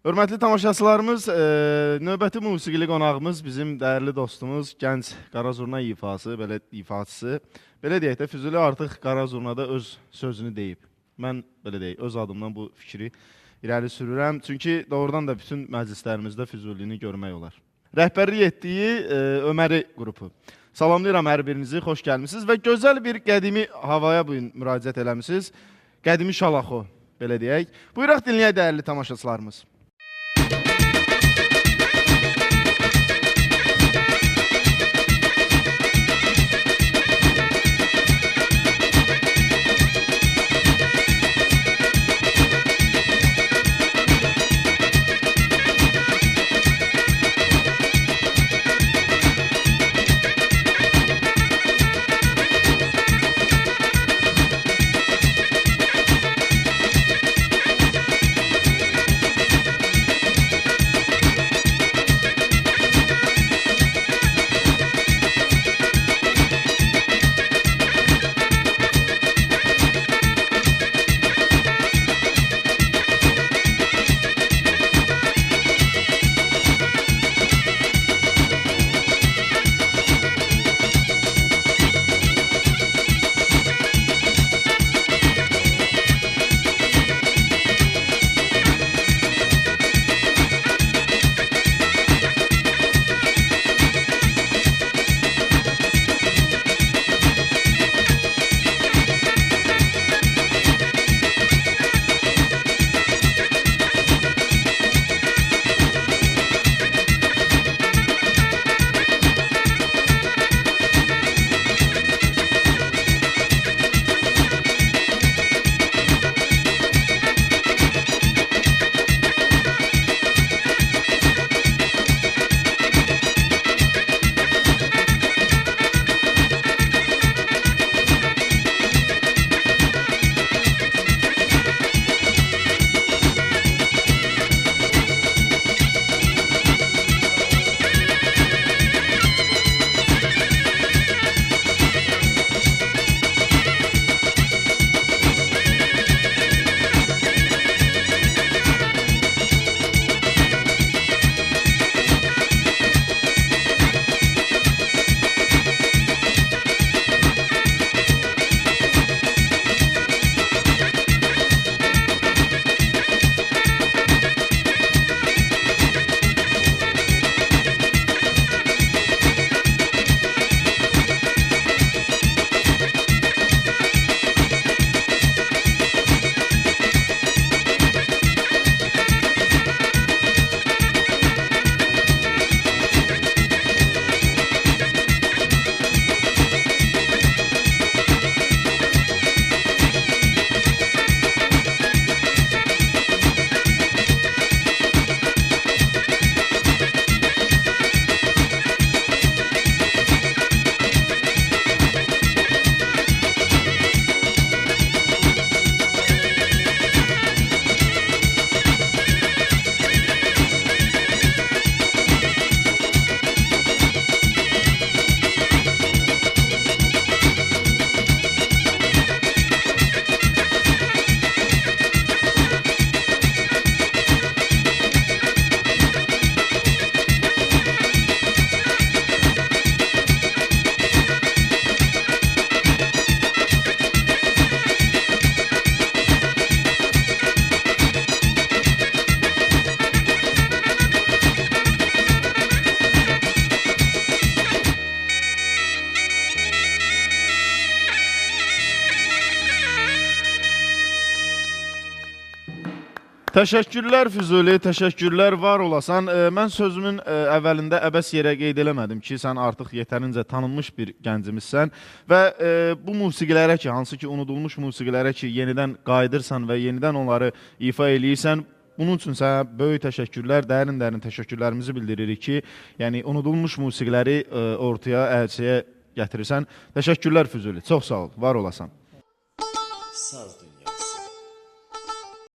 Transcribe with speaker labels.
Speaker 1: Hörmətli tamaşaçılarımız, növbəti musiqili qonağımız bizim dəyərli dostumuz, gənc Qara Zurna ifaçısı. Belə deyək də, Füzuli artıq Qara Zurnada öz sözünü deyib. Mən belə deyək, öz adımdan bu fikri irəli sürürəm. Çünki doğrudan da bütün məclislərimizdə Füzulini görmək olar. Rəhbərlik etdiyi Öməri qrupu. Salamlayıram hər birinizi, xoş gəlmişsiniz və gözəl bir qədimi havaya bugün müraciət eləmişsiniz. Qədimi Şalaxo, belə deyək. Buyuraq dinləyək dəyərli tamaşaçılarımız. Təşəkkürlər Füzuli, təşəkkürlər, var olasan. Mən sözümün əvvəlində əbəs yerə qeyd eləmədim ki, sən artıq yetərincə tanınmış bir gəncimizsən və bu musiqilərə ki, hansı ki unudulmuş musiqilərə ki, yenidən qayıdırsan və yenidən onları ifa eləyirsən, bunun üçün sənə böyük təşəkkürlər, dərin təşəkkürlərimizi bildiririk ki, yəni unudulmuş musiqiləri ortaya, əlçəyə gətirirsən. Təşəkkürlər Füzuli, çox sağ ol, var olasan.
Speaker 2: Saz